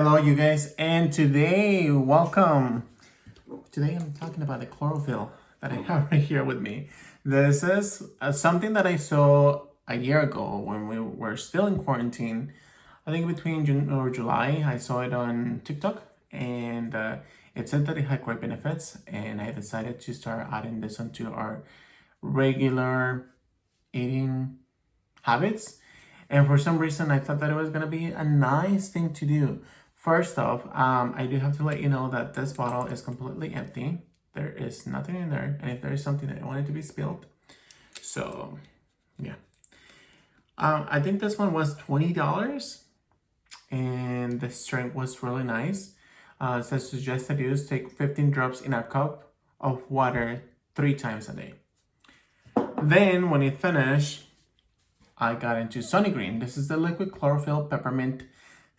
Hello, you guys, and today, welcome. Today, I'm talking about the chlorophyll that I have right here with me. This is something that I saw a year ago when we were still in quarantine. I think between June or July, I saw it on TikTok, and it said that it had great benefits, and I decided to start adding this onto our regular eating habits. And for some reason, I thought that it was gonna be a nice thing to do. First off, I do have to let you know that this bottle is completely empty. There is nothing in there, and if there is something, I want it to be spilled. So, yeah. I think this one was $20, and the strength was really nice. It says suggested use: take 15 drops in a cup of water 3 times a day. Then, when it finished, I got into Sunny Green. This is the liquid chlorophyll peppermint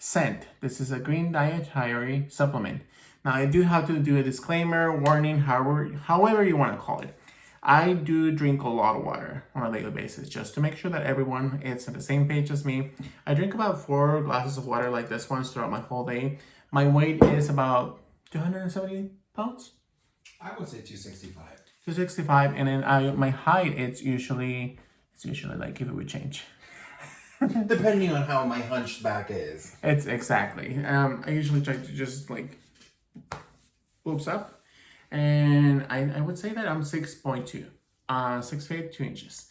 scent. This is a green dietary supplement. Now, I do have to do a disclaimer, warning, however you want to call it. I do drink a lot of water on a daily basis just to make sure that everyone is on the same page as me. I drink about 4 glasses of water like this one throughout my whole day. My weight is about 270 pounds. I would say 265. 265, and then my height it's usually like if it would change. Depending on how my hunchback is. It's exactly. I usually try to just like boops up, and I would say that I'm 6.2, 6 feet 2 inches,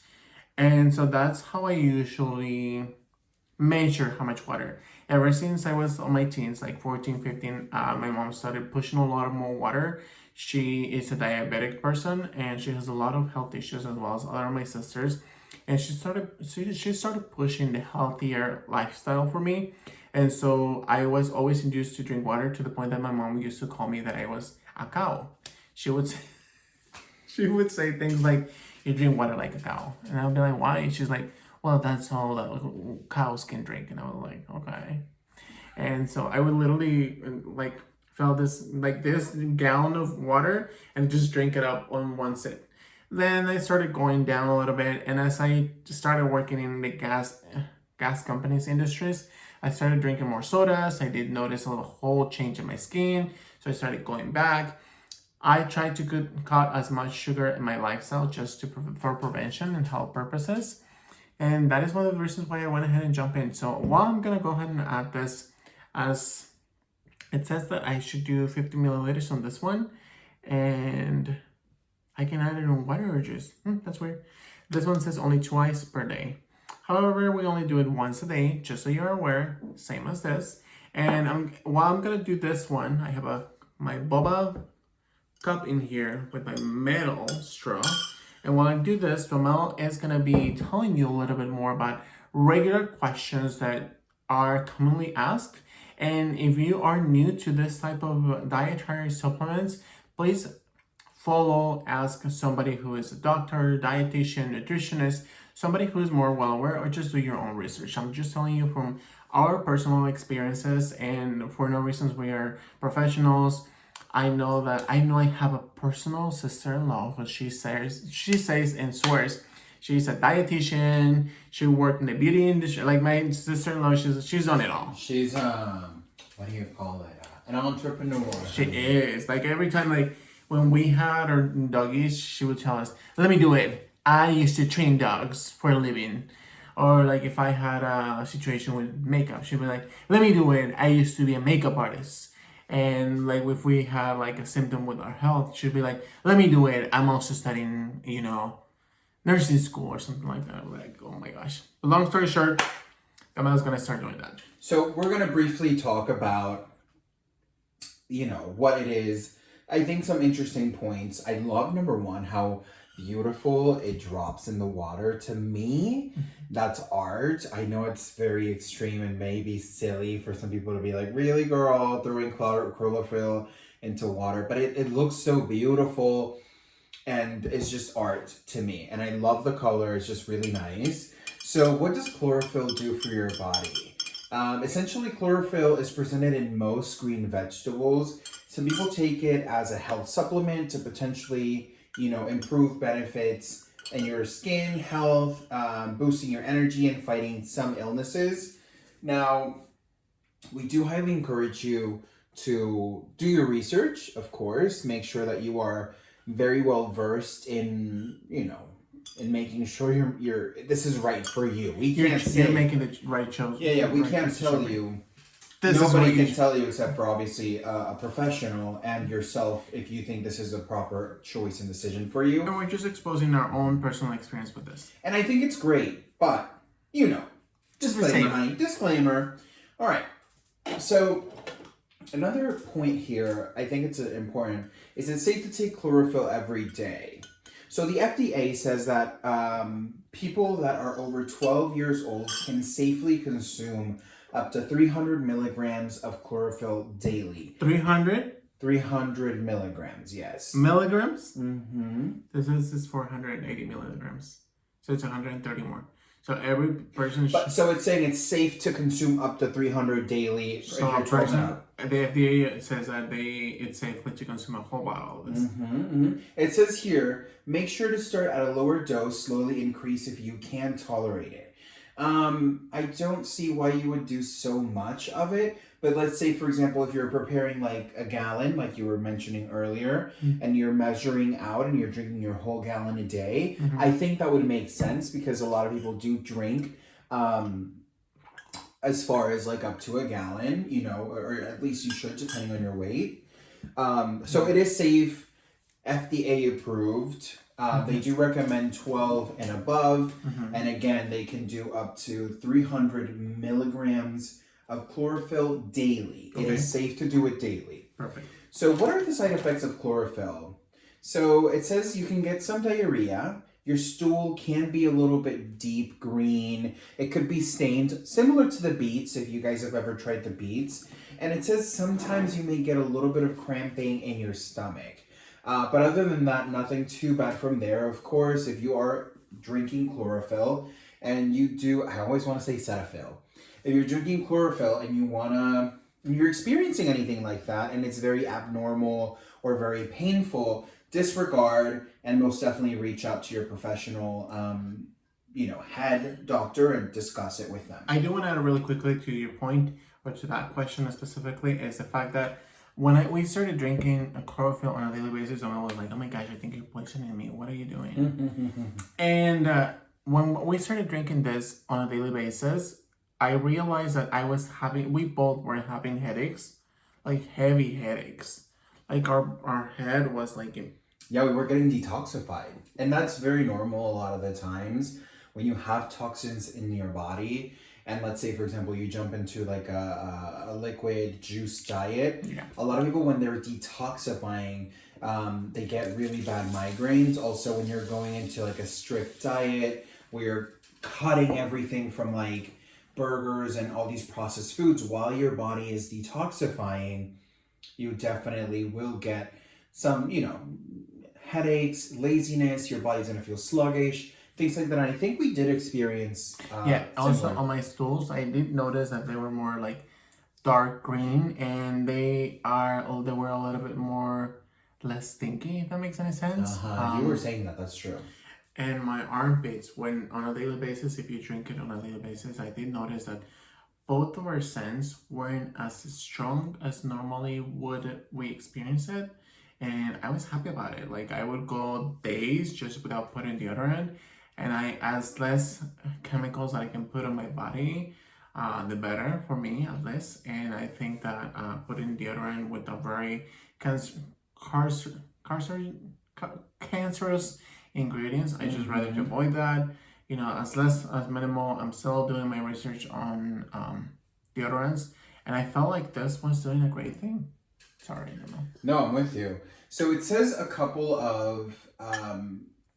and so that's how I usually measure how much water. Ever since I was on my teens, like 14, 15, my mom started pushing a lot of more water. She is a diabetic person, and she has a lot of health issues as well as other of my sisters. And she started pushing the healthier lifestyle for me. And so I was always induced to drink water to the point that my mom used to call me that I was a cow. She would say, she would say things like, "You drink water like a cow," and I'd be like, "Why?" And she's like, "Well, that's all that cows can drink." And I was like, "Okay." And so I would literally like fill this gallon of water and just drink it up on one sip. Then I started going down a little bit, and as I started working in the gas companies industries, I started drinking more sodas. I did notice a whole change in my skin, so I started going back. I tried to cut as much sugar in my lifestyle just for prevention and health purposes, and that is one of the reasons why I went ahead and jumped in. So while I'm gonna go ahead and add this, as it says that I should do 50 milliliters on this one, and I can add it in water or juice. That's weird. This one says only twice per day. However, we only do it once a day, just so you're aware, same as this. And while I'm gonna do this one, I have my boba cup in here with my metal straw. And while I do this, Romel is gonna be telling you a little bit more about regular questions that are commonly asked. And if you are new to this type of dietary supplements, please ask somebody who is a doctor, dietitian, nutritionist, somebody who is more well aware, or just do your own research. I'm just telling you from our personal experiences, and for no reasons we are professionals. I know I have a personal sister-in-law who she says and swears she's a dietitian. She worked in the beauty industry. Like my sister-in-law, she's done it all. She's what do you call it? An entrepreneur. She is. Like every time, like when we had our doggies, she would tell us, "Let me do it. I used to train dogs for a living." Or like if I had a situation with makeup, she'd be like, "Let me do it. I used to be a makeup artist." And like if we had like a symptom with our health, she'd be like, "Let me do it. I'm also studying, nursing school or something like that." I'm like, oh my gosh. But long story short, Camela's gonna start doing that. So we're gonna briefly talk about, what it is. I think some interesting points. I love number one, how beautiful it drops in the water. To me, that's art. I know it's very extreme and maybe silly for some people to be like, "Really, girl, throwing chlorophyll into water," but it looks so beautiful, and it's just art to me. And I love the color. It's just really nice. So what does chlorophyll do for your body? Essentially, chlorophyll is presented in most green vegetables. Some people take it as a health supplement to potentially, improve benefits in your skin health, boosting your energy and fighting some illnesses. Now, We do highly encourage you to do your research, of course. Make sure that you are very well versed in, in making sure you're this is right for you. We can't say you're making the right choice. yeah. We right can't tell decision. you. This is Nobody what you can tell you except for obviously a professional and yourself if you think this is a proper choice and decision for you. And we're just exposing our own personal experience with this. And I think it's great, but disclaimer. All right. So another point here, I think it's important, is it's safe to take chlorophyll every day. So the FDA says that people that are over 12 years old can safely consume up to 300 milligrams of chlorophyll daily. 300? 300 milligrams, yes. Milligrams? Mm-hmm. This is 480 milligrams. So it's 130 more. So every person so it's saying it's safe to consume up to 300 daily. So a person, the FDA says that it's safe to consume a whole bottle of this. It says here, make sure to start at a lower dose, slowly increase if you can tolerate it. I don't see why you would do so much of it, but let's say, for example, if you're preparing like a gallon, like you were mentioning earlier, and you're measuring out and you're drinking your whole gallon a day, I think that would make sense because a lot of people do drink as far as like up to a gallon, or at least you should, depending on your weight. So it is safe, FDA approved. They do recommend 12 and above. And again, they can do up to 300 milligrams of chlorophyll daily. Okay. It is safe to do it daily. Perfect. So what are the side effects of chlorophyll? So it says you can get some diarrhea. Your stool can be a little bit deep green. It could be stained, similar to the beets, if you guys have ever tried the beets. And it says sometimes you may get a little bit of cramping in your stomach. But other than that, nothing too bad from there. Of course, if you are drinking chlorophyll and you do, I always want to say Cetaphil. If you're drinking chlorophyll and you're experiencing anything like that and it's very abnormal or very painful, disregard and most definitely reach out to your professional, head doctor and discuss it with them. I do want to add really quickly to your point, or to that question specifically, is the fact that when we started drinking a chlorophyll on a daily basis, I was like, oh my gosh, I think you're poisoning me. What are you doing? And when we started drinking this on a daily basis, I realized that we both were having headaches, like heavy headaches. Like our head was like... Yeah, we were getting detoxified. And that's very normal a lot of the times when you have toxins in your body. And let's say, for example, you jump into like a liquid juice diet. Yeah. A lot of people, when they're detoxifying, they get really bad migraines. Also, when you're going into like a strict diet where you're cutting everything from like burgers and all these processed foods while your body is detoxifying, you definitely will get some, headaches, laziness, your body's gonna feel sluggish, things like that. And I think we did experience also on my stools, I did notice that they were more like dark green, and they were a little bit more less stinky, if that makes any sense. You were saying that's true. And my armpits, when on a daily basis, if you drink it on a daily basis, I did notice that both of our scents weren't as strong as normally we experience it. And I was happy about it. Like, I would go days just without putting deodorant, and as less chemicals that I can put on my body, the better for me, at least. And I think that putting deodorant with a very cancerous ingredients, I just rather to avoid that. As minimal. I'm still doing my research on deodorants, and I felt like this was doing a great thing. Sorry, No, I'm with you. So it says a couple of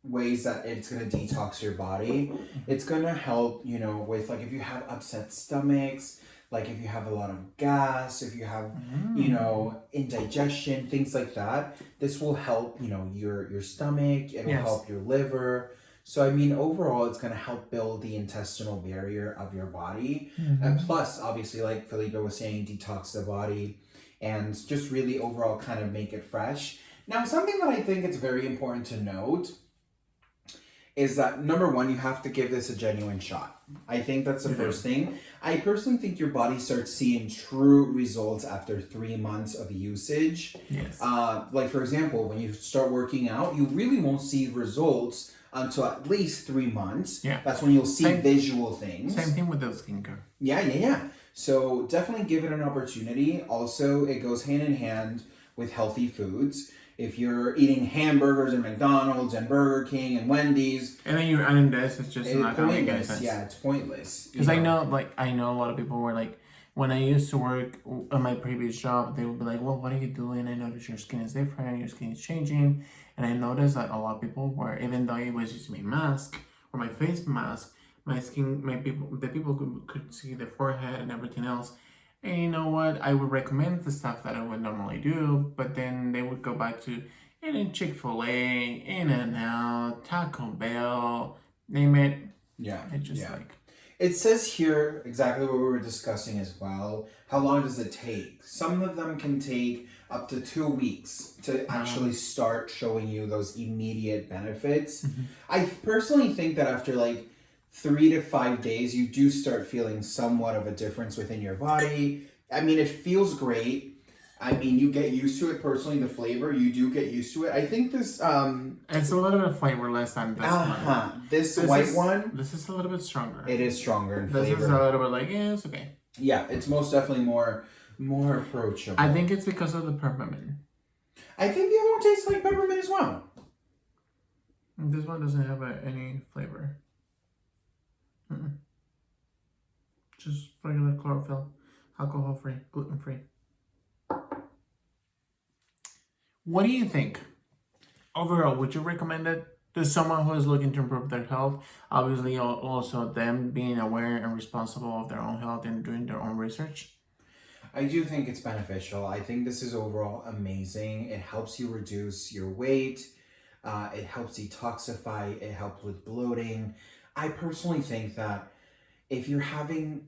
ways that it's going to detox your body. It's going to help, with like if you have upset stomachs, like if you have a lot of gas, if you have, indigestion, things like that. This will help, your stomach. It will help your liver. So, overall, it's going to help build the intestinal barrier of your body. And plus, obviously, like Felipe was saying, detox the body and just really overall kind of make it fresh. Now, something that I think it's very important to note is that number one, you have to give this a genuine shot. I think that's the first thing. I personally think your body starts seeing true results after 3 months of usage. Yes. Like for example, when you start working out, you really won't see results until at least 3 months. Yeah. That's when you'll see visual things. Same thing with the skincare. Yeah. So definitely give it an opportunity. Also, it goes hand in hand with healthy foods. If you're eating hamburgers and McDonald's and Burger King and Wendy's, and then you're adding this, it's just not gonna make any sense. Yeah, it's pointless. Because I know a lot of people were like, when I used to work on my previous job, they would be like, well, what are you doing? I noticed your skin is different, your skin is changing. And I noticed that a lot of people were, even though it was just my mask or my face mask, my skin, the people could see the forehead and everything else. And you know what? I would recommend the stuff that I would normally do, but then they would go back to eating Chick-fil-A, In-N-Out, Taco Bell, name it. Yeah. It's just like... It says here exactly what we were discussing as well. How long does it take? Some of them can take up to 2 weeks to actually start showing you those immediate benefits. Mm-hmm. I personally think that after like 3 to 5 days, you do start feeling somewhat of a difference within your body. I mean, it feels great. I mean, you get used to it. Personally, the flavor, you do get used to it. I think this... it's a little bit flavorless than this one. This white one... This is a little bit stronger. It is stronger in flavor. This is a little bit like, yeah, it's okay. Yeah, it's most definitely more approachable. I think it's because of the peppermint. I think the other one tastes like peppermint as well. This one doesn't have any flavor. Just regular chlorophyll, alcohol-free, gluten-free. What do you think? Overall, would you recommend it to someone who is looking to improve their health? Obviously, also them being aware and responsible of their own health and doing their own research. I do think it's beneficial. I think this is overall amazing. It helps you reduce your weight. It helps detoxify. It helps with bloating. I personally think that if you're having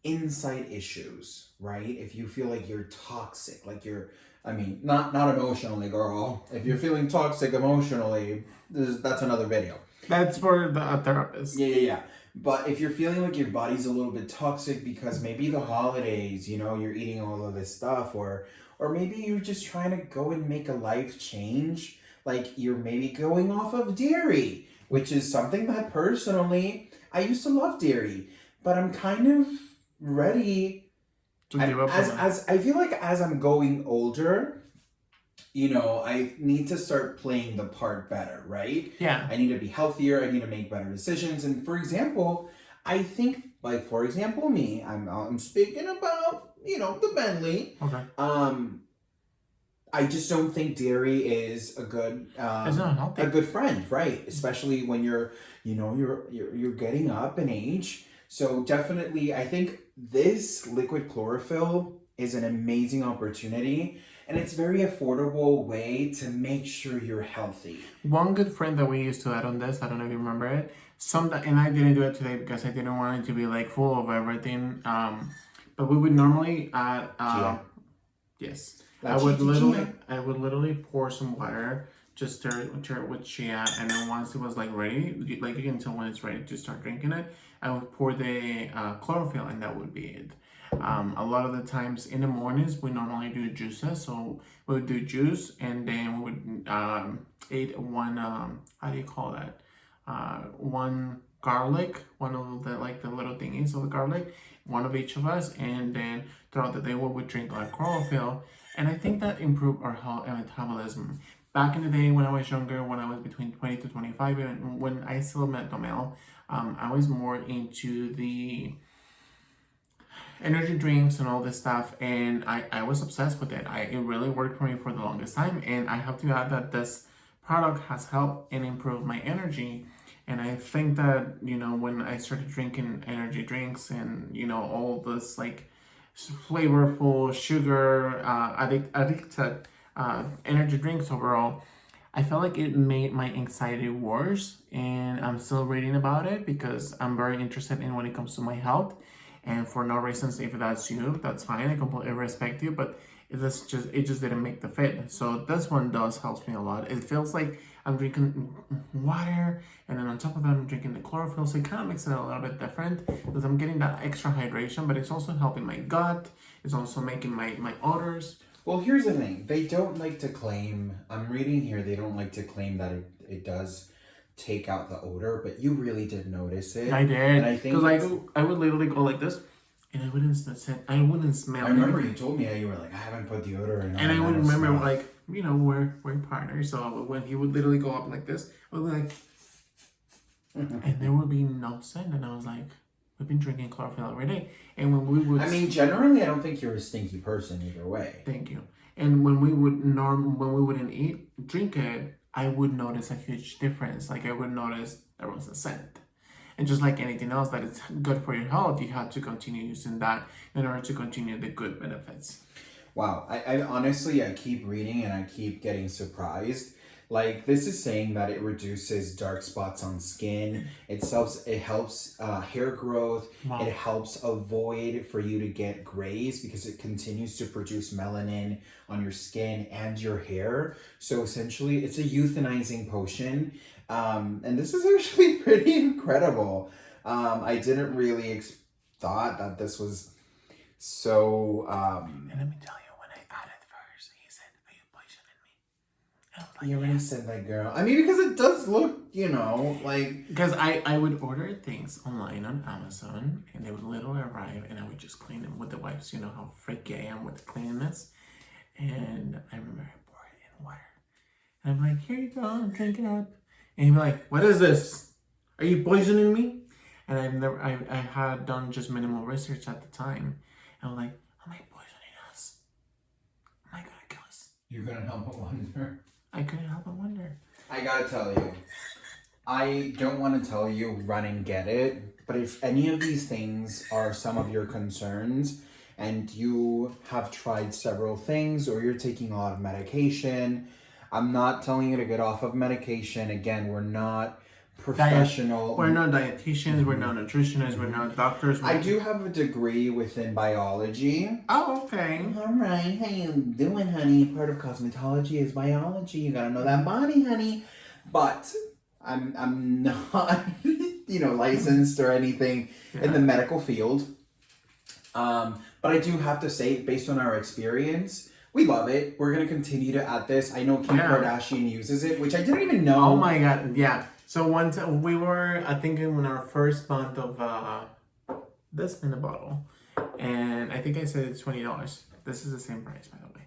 inside issues, right? If you feel like you're toxic, like you're, I mean, not emotionally, girl. If you're feeling toxic emotionally, that's another video. That's for the therapist. Yeah. But if you're feeling like your body's a little bit toxic because maybe the holidays, you're eating all of this stuff, or maybe you're just trying to go and make a life change, like you're maybe going off of dairy, which is something that personally, I used to love dairy, but I'm kind of ready to give up. As I feel like as I'm going older, I need to start playing the part better, right? Yeah. I need to be healthier. I need to make better decisions. And for example, I think, like, for example, me, I'm speaking about, the Bentley. Okay. I just don't think dairy is a good, it's not healthy. A good friend, right? Especially when you're getting up in age. So definitely, I think this liquid chlorophyll is an amazing opportunity. And it's a very affordable way to make sure you're healthy. One good friend that we used to add on this, I don't know if you remember it, and I didn't do it today because I didn't want it to be like full of everything. But we would normally add, yes, I would literally pour some water, just stir it with chia, and then once it was like ready, like you can tell when it's ready to start drinking it, I would pour the chlorophyll, and that would be it. A lot of the times in the mornings we normally do juices, so we would do juice, and then we would eat one how do you call that, one garlic, one of the little thingies of the garlic, one of each of us, and then throughout the day we would drink our chlorophyll, and I think that improved our health and metabolism. Back in the day when I was younger, when I was between 20 to 25, and when I still met Domel, I was more into the energy drinks and all this stuff, and I was obsessed with it. It really worked for me for the longest time, and I have to add that this product has helped and improved my energy. And I think that, when I started drinking energy drinks and, all this like flavorful sugar, addicted energy drinks overall, I felt like it made my anxiety worse, and I'm still reading about it because I'm very interested in when it comes to my health. And for no reasons, if that's you, that's fine. I completely respect you, but it just didn't make the fit. So this one does helps me a lot. It feels like I'm drinking water, and then on top of that, I'm drinking the chlorophyll. So it kind of makes it a little bit different because I'm getting that extra hydration, but it's also helping my gut. It's also making my odors. Well, here's the thing. They don't like to claim, I'm reading here, they don't like to claim that it does take out the odor, but you really did notice it. I did. And I think Because I would literally go like this, and I wouldn't smell. I remember you told me that you were like, I haven't put deodorant on. And I would remember, like, you know, we're partners. So when he would literally go up like this, I would be like, and there would be no scent. And I was like, we've been drinking chlorophyll every day. And when we would... I mean, generally, I don't think you're a stinky person either way. Thank you. And when we wouldn't drink it, I would notice a huge difference. Like, I would notice there was a scent. And just like anything else that is good for your health, you have to continue using that in order to continue the good benefits. Wow. I honestly, I keep reading and I keep getting surprised. Like, this is saying that it reduces dark spots on skin. It helps hair growth. Wow. It helps avoid for you to get grays because it continues to produce melanin on your skin and your hair. So essentially, it's a euthanizing potion. And this is actually pretty incredible. I didn't really thought that this was so... And let me tell you, when I added first, he said, are you poisoning me? I was like, you already said that, girl. I mean, because it does look, you know, like... Because I would order things online on Amazon, and they would literally arrive, and I would just clean them with the wipes. You know how freaky I am with cleanliness. And I remember I poured it in water. And I'm like, here you go, drink it up. And he'd be like, what is this? Are you poisoning me? And I had done just minimal research at the time. And I'm like, am I poisoning us? Am I gonna kill us? You're gonna help but wonder. I couldn't help but wonder. I gotta tell you, I don't want to tell you run and get it, but if any of these things are some of your concerns and you have tried several things or you're taking a lot of medication, I'm not telling you to get off of medication. Again, we're not professional. We're not dietitians, we're not nutritionists, we're not doctors. I do have a degree within biology. Oh, okay. All right, how you doing, honey? Part of cosmetology is biology. You gotta know that body, honey. But I'm not, licensed or anything in the medical field. But I do have to say, based on our experience, we love it. We're gonna continue to add this. I know Kim Kardashian uses it, which I didn't even know. Oh my god, yeah. So one time we were, I think, in our first month of this in a bottle, and I think I said it's $20. This is the same price, by the way.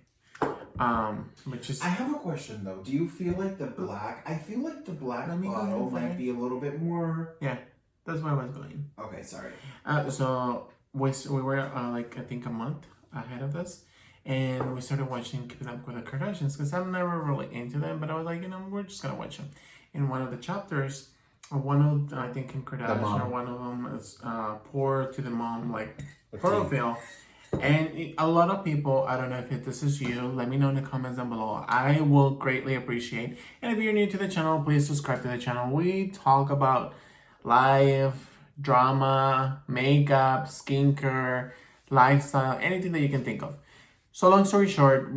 Which is. I have a question though. Do you feel like the black? I feel like the black bottle might be a little bit more. Yeah, that's where I was going. Okay, sorry. So we were I think a month ahead of this. And we started watching Keeping Up with the Kardashians because I'm never really into them, but I was like, we're just gonna watch them. In one of the chapters, I think Kim Kardashian or one of them is pour to the mom chlorophyll. And a lot of people, I don't know if this is you, let me know in the comments down below. I will greatly appreciate. And if you're new to the channel, please subscribe to the channel. We talk about life, drama, makeup, skincare, lifestyle, anything that you can think of. So long story short,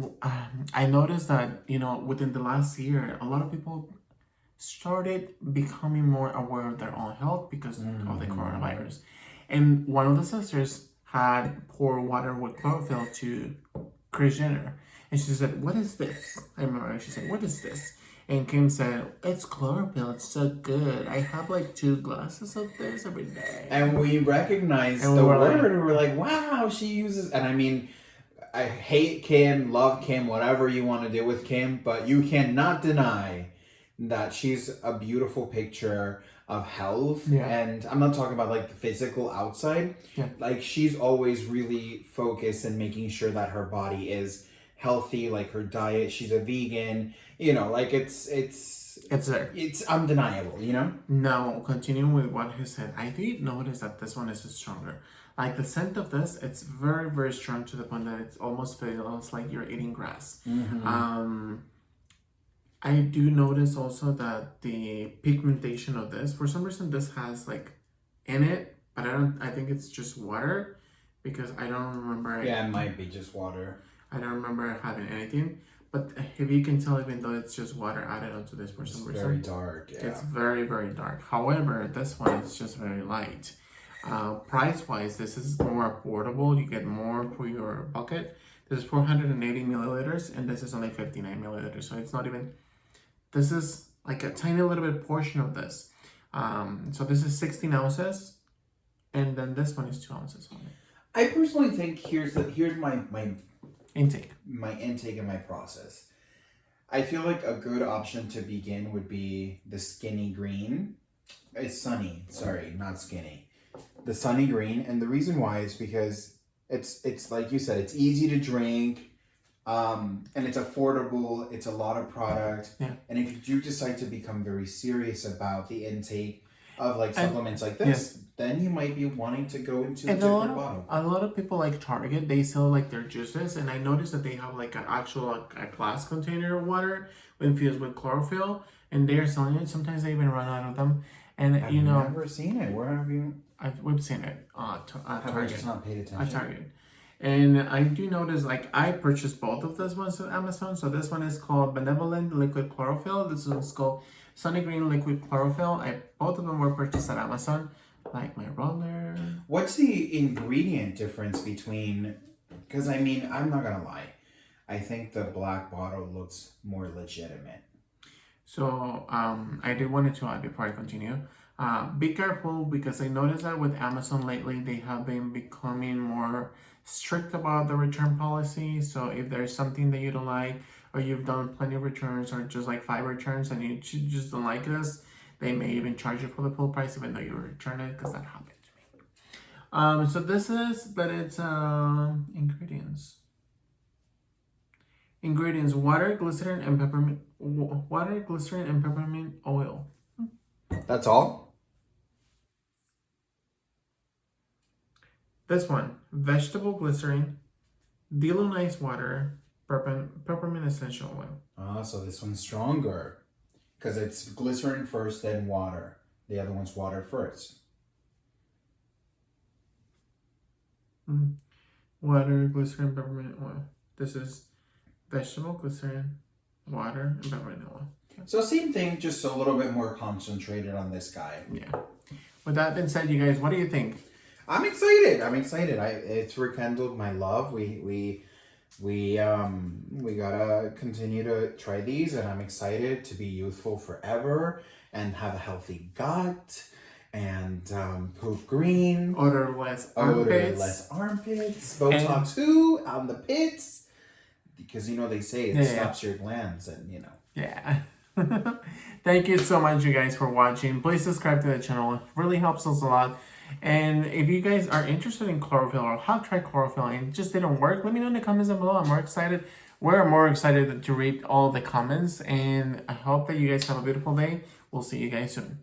I noticed that, within the last year, a lot of people started becoming more aware of their own health because of the coronavirus. And one of the sisters had poured water with chlorophyll to Kris Jenner. And she said, what is this? I remember she said, what is this? And Kim said, it's chlorophyll. It's so good. I have 2 glasses of this every day. And we recognized the word. And we're like, wow, she uses... And I mean... I hate Kim, love Kim, whatever you want to do with Kim, but you cannot deny that she's a beautiful picture of health. Yeah. And I'm not talking about the physical outside. Yeah. She's always really focused in making sure that her body is healthy, her diet. She's a vegan, it's there. It's undeniable, Now, continuing with what he said, I did notice that this one is stronger. The scent of this, it's very, very strong to the point that it almost feels like you're eating grass. Mm-hmm. I do notice also that the pigmentation of this, for some reason, this has in it but I think it's just water because I don't remember. Yeah, it might be just water. I don't remember having anything. But if you can tell, even though it's just water added onto this for some reason, very dark. Yeah. it's very, very dark. However, this one is just very light. Price-wise, this is more affordable. You get more for your bucket. This is 480 milliliters, and this is only 59 milliliters. So it's not even. This is like a tiny little bit portion of this. So this is 16 ounces, and then this one is 2 ounces only. I personally think here's my Intake. My intake and my process. I feel like a good option to begin would be the skinny green. It's sunny, sorry, not skinny. The sunny green, and the reason why is because it's like you said, it's easy to drink, and it's affordable. It's a lot of product, yeah. And if you do decide to become very serious about the intake of like supplements like this, then you might be wanting to go into a different bottle. A lot of people like Target, they sell like their juices, and I noticed that they have like an actual a glass container of water infused with chlorophyll, and they're selling it. Sometimes they even run out of them, and I've never seen it. Where have you? We've seen it at Have Target. I just not paid attention? At Target. And I do notice, like, I purchased both of those ones on Amazon. So this one is called Benevolent Liquid Chlorophyll. This one's called Sunny Green Liquid Chlorophyll. Both of them were purchased at Amazon. Like my roller. What's the ingredient difference between? Because I mean, I'm not gonna lie, I think the black bottle looks more legitimate. So I did want to add before I continue. Be careful because I noticed that with Amazon lately they have been becoming more strict about the return policy. So if there's something that you don't like, or you've done plenty of returns, or just like 5 returns and you just don't like this, they may even charge you for the full price even though you return it, because that happened to me. So this is, but it's ingredients. Ingredients: water, glycerin, and peppermint. Water, glycerin, and peppermint oil. That's all? This one: vegetable glycerin, deionized water, peppermint essential oil. Ah, so this one's stronger. Because it's glycerin first, then water. The other one's water first. Water, glycerin, peppermint oil. This is vegetable glycerin, water, and peppermint oil. So same thing, just a little bit more concentrated on this guy. Yeah. With that being said, you guys, what do you think? I'm excited. It's rekindled my love. We gotta continue to try these, and I'm excited to be youthful forever and have a healthy gut and poop green, Odorless armpits, Botox who on the pits, because they say it stops your glands, and Yeah. Thank you so much, you guys, for watching. Please subscribe to the channel. It really helps us a lot. And if you guys are interested in chlorophyll or have tried chlorophyll and it just didn't work, let me know in the comments down below. I'm more excited. We're more excited to read all the comments. And I hope that you guys have a beautiful day. We'll see you guys soon.